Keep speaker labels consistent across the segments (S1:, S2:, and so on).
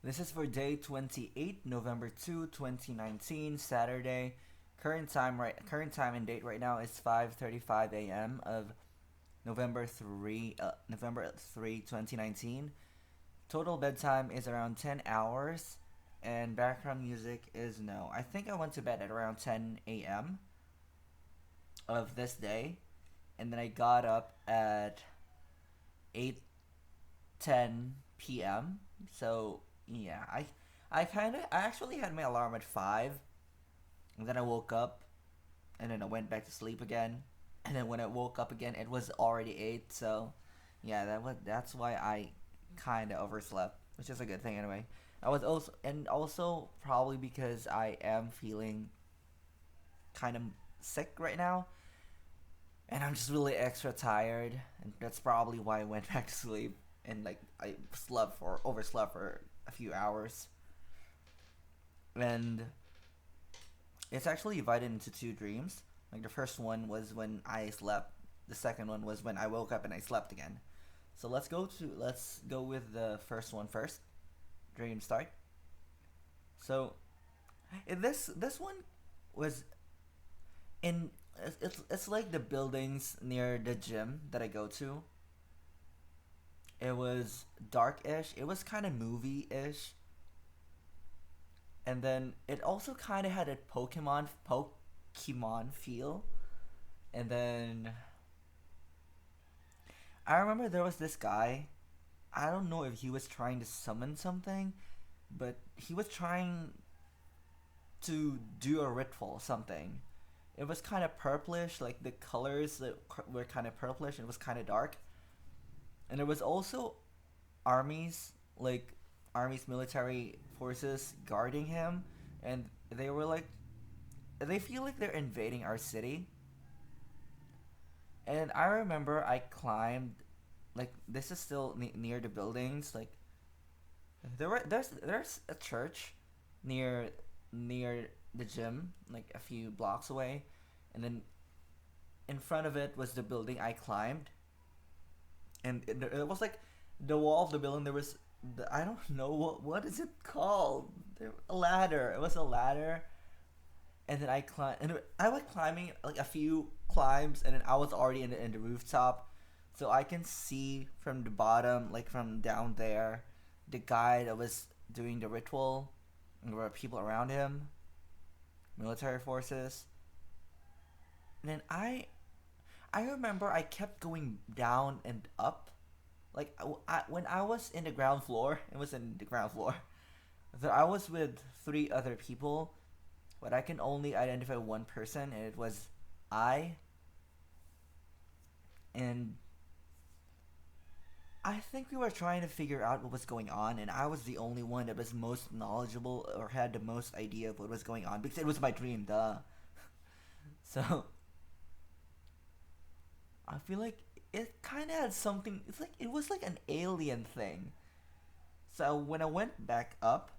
S1: This is for day 28, November 2, 2019, Saturday. Current time and date right now is 5:35 a.m. of November 3, 2019. Total bedtime is around 10 hours and background music is no. I think I went to bed at around 10 a.m. of this day and then I got up at 8:10 p.m. So, yeah, I actually had my alarm at 5 and then I woke up and then I went back to sleep again. And then when I woke up again, it was already 8. So, yeah, that's why I kind of overslept, which is a good thing anyway. I was also probably because I am feeling kind of sick right now, and I'm just really extra tired, and that's probably why I went back to sleep and like I slept for overslept for a few hours, and it's actually divided into two dreams. Like the first one was when I slept. The second one was when I woke up and I slept again. So let's go with the first one first. Dream start. So this one was in it's like the buildings near the gym that I go to. It was dark-ish. It was kind of movie-ish, and then it also kind of had a Pokemon feel. And then I remember there was this guy. I don't know if he was trying to summon something, but he was trying to do a ritual something. It was kind of purplish, like the colors that were kind of purplish and it was kind of dark. And there was also armies, like armies, military forces guarding him, and they were like, they feel like they're invading our city. And I remember I climbed, like this is still near the buildings. Like there's a church near near the gym, like a few blocks away, and then in front of it was the building I climbed, and it was like the wall of the building. There was I don't know what is it called. A ladder. It was a ladder, and then I climbed, and I was climbing like a few climbs, and then I was already in the rooftop, so I can see from the bottom, like from down there, the guy that was doing the ritual, and there were people around him, military forces, and then I remember I kept going down and up, like when I was in the ground floor, it was in the ground floor. So I was with three other people, but I can only identify one person, and it was I. And I think we were trying to figure out what was going on, and I was the only one that was most knowledgeable or had the most idea of what was going on because it was my dream, duh. So I feel like it kind of had something. It's like it was like an alien thing. So when I went back up,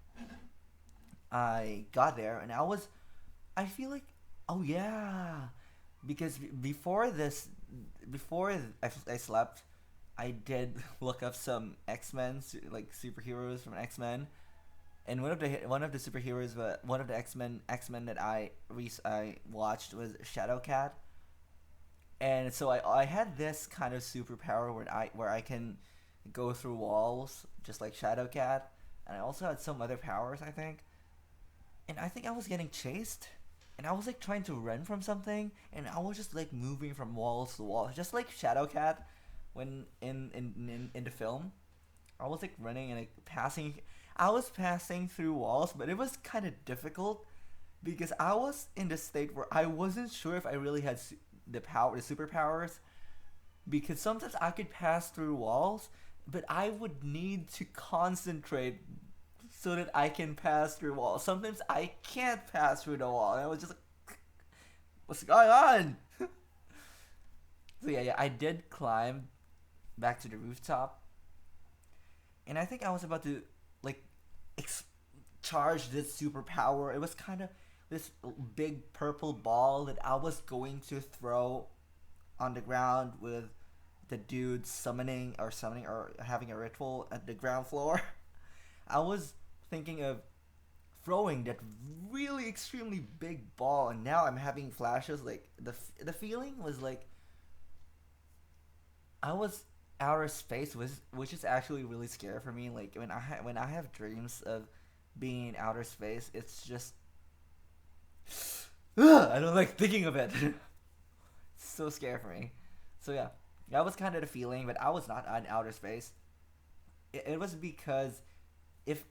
S1: I got there, and I feel like, oh yeah, because before this, before I slept, I did look up some X Men, like superheroes from X Men, and one of the superheroes, but one of the X Men that I watched was Shadowcat, and so I had this kind of superpower where I can go through walls just like Shadowcat, and I also had some other powers I think, and I think I was getting chased, and I was like trying to run from something, and I was just like moving from walls to walls, just like Shadowcat, when in the film, I was like running and like passing. I was passing through walls, but it was kind of difficult because I was in the state where I wasn't sure if I really had the superpowers. Because sometimes I could pass through walls, but I would need to concentrate so that I can pass through walls. Sometimes I can't pass through the wall, and I was just like, "What's going on?" So yeah, I did climb back to the rooftop, and I think I was about to like ex- charge this superpower. It was kind of this big purple ball that I was going to throw on the ground with the dude summoning or having a ritual at the ground floor. I was thinking of throwing that really extremely big ball, and now I'm having flashes. Like the feeling was like I was outer space, which is actually really scary for me. Like when I have dreams of being in outer space, it's just I don't like thinking of it. It's so scary for me. So yeah, that was kind of the feeling, but I was not on outer space. It was because if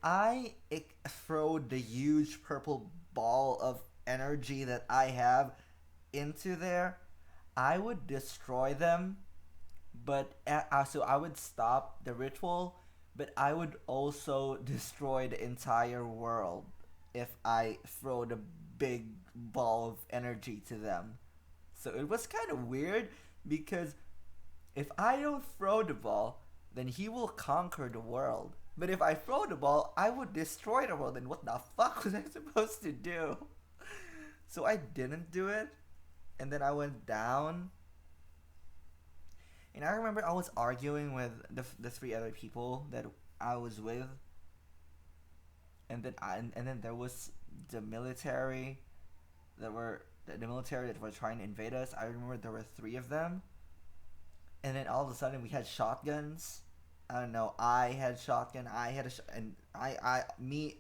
S1: throw the huge purple ball of energy that I have into there, I would destroy them. But so I would stop the ritual, but I would also destroy the entire world if I throw the big ball of energy to them. So it was kind of weird because if I don't throw the ball, then he will conquer the world. But if I throw the ball, I would destroy the world. And what the fuck was I supposed to do? So I didn't do it. And then I went down. And I remember I was arguing with the three other people that I was with. And then there was the military the military that were trying to invade us. I remember there were three of them. And then all of a sudden we had shotguns. I don't know. I had shotgun. I had and I me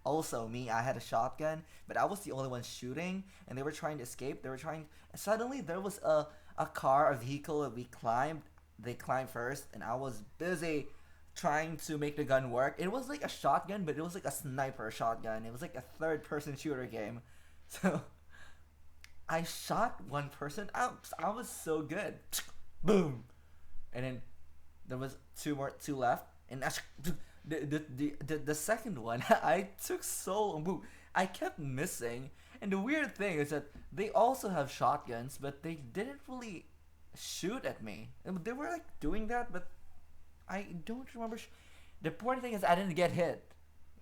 S1: also me. I had a shotgun, but I was the only one shooting, and they were trying to escape. They were trying. Suddenly there was a car, a vehicle that we climbed. They climbed first, and I was busy trying to make the gun work. It was like a shotgun, but it was like a sniper shotgun. It was like a third-person shooter game. So I shot one person. I was so good. Boom, and then there was two left, and the second one I took so long. Boom, I kept missing, and the weird thing is that they also have shotguns, but they didn't really shoot at me. They were like doing that, but I don't remember. The important thing is I didn't get hit.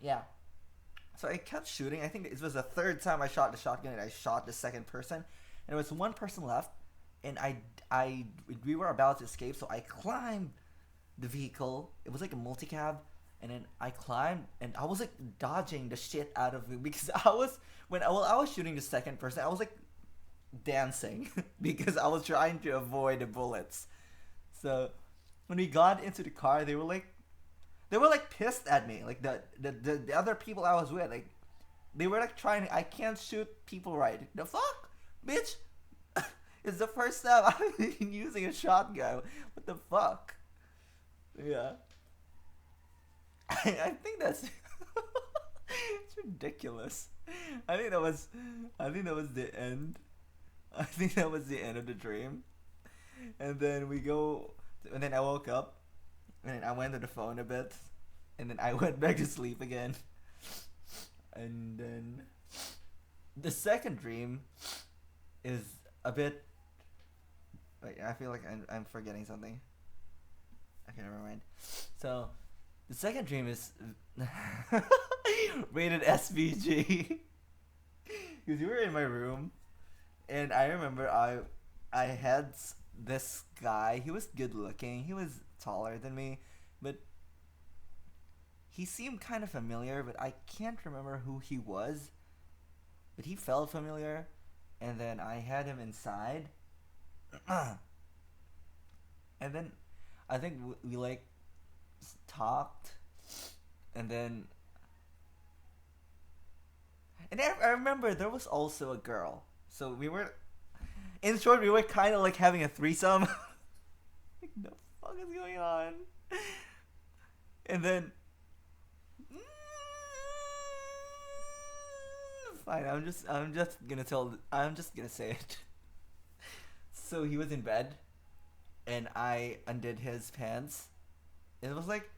S1: Yeah. So I kept shooting. I think it was the third time I shot the shotgun, and I shot the second person, and there was one person left, and we were about to escape, so I climbed the vehicle. It was like a multi-cab, and then I climbed, and I was like dodging the shit out of it because I was shooting the second person, I was like dancing because I was trying to avoid the bullets. So when we got into the car, they were like pissed at me. Like the other people I was with, like they were like trying. I can't shoot people right. The fuck, bitch! It's the first time I've been using a shotgun. What the fuck? Yeah. I think that's it's ridiculous. I think that was the end. I think that was the end of the dream. And then and then I woke up, and then I went to the phone a bit, and then I went back to sleep again. And then the second dream is a bit. Wait, I feel like I'm forgetting something. Okay, never mind. So, the second dream is rated SVG. Because you were in my room, and I remember I had this guy. He was good looking. He was taller than me, but he seemed kind of familiar, but I can't remember who he was. But he felt familiar, and then I had him inside. And then I think we like talked, and then I remember there was also a girl. So we were, in short, we were kind of like having a threesome. Like, the fuck is going on? And then fine. I'm just gonna say it. So he was in bed, and I undid his pants. It was like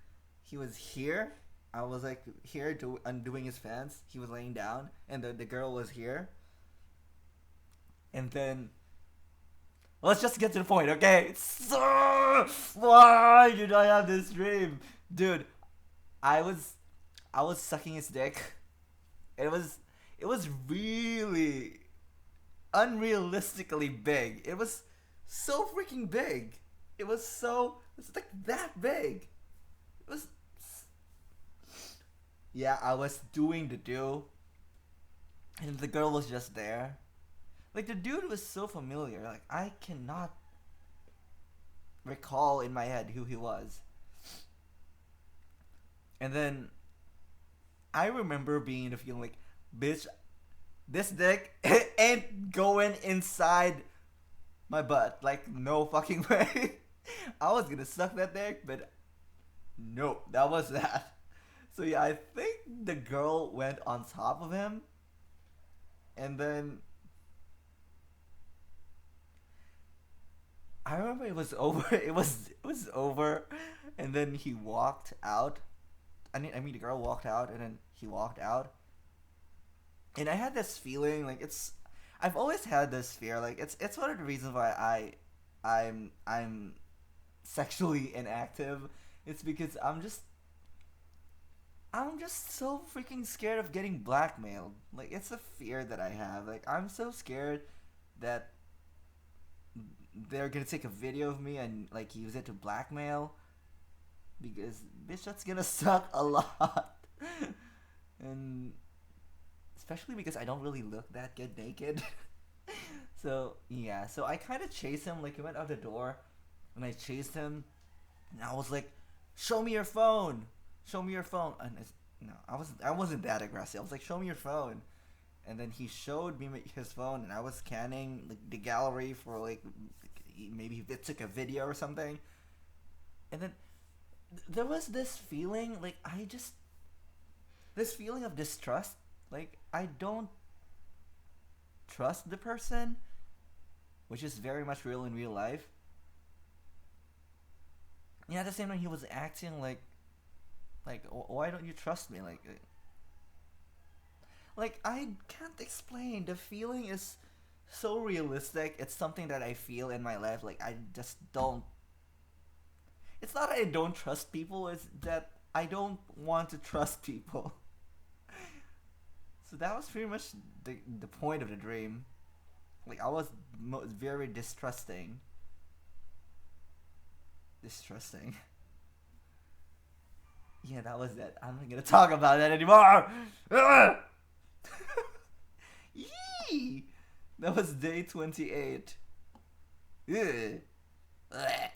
S1: he was here. I was like here undoing his pants. He was laying down, and the girl was here. And then, let's just get to the point, okay? So, why did I have this dream, dude? I was sucking his dick. It was really unrealistically big. It was so freaking big. It's like that big. It was, Yeah, I was doing the do, and the girl was just there. Like the dude was so familiar. Like I cannot recall in my head who he was. And then I remember being in the feeling like, bitch, this dick ain't going inside my butt. Like no fucking way. I was gonna suck that dick, but nope, that was that. So yeah, I think the girl went on top of him, and then I remember it was over. It was over, and then he walked out. I mean, the girl walked out, and then he walked out, and I had this feeling like it's. I've always had this fear. Like it's one of the reasons why I'm sexually inactive. It's because I'm just so freaking scared of getting blackmailed. Like it's a fear that I have. Like I'm so scared that they're gonna take a video of me and like use it to blackmail because bitch that's gonna suck a lot. And especially because I don't really look that good naked. So yeah, so I kind of chased him. Like he went out the door, and I chased him, and I was like, "Show me your phone, show me your phone." And no, I wasn't that aggressive. I was like, "Show me your phone," and then he showed me his phone, and I was scanning like the gallery for like maybe it took a video or something, and then there was this feeling like this feeling of distrust. Like I don't trust the person, which is very much real in real life. Yeah, at the same time he was acting like why don't you trust me? Like I can't explain. The feeling is so realistic. It's something that I feel in my life. Like I just don't. It's not that I don't trust people. It's that I don't want to trust people. So that was pretty much the point of the dream. Like I was very distrusting. Yeah, that was it. I'm not gonna talk about that anymore. Yee! That was day 28. Ugh. Ugh.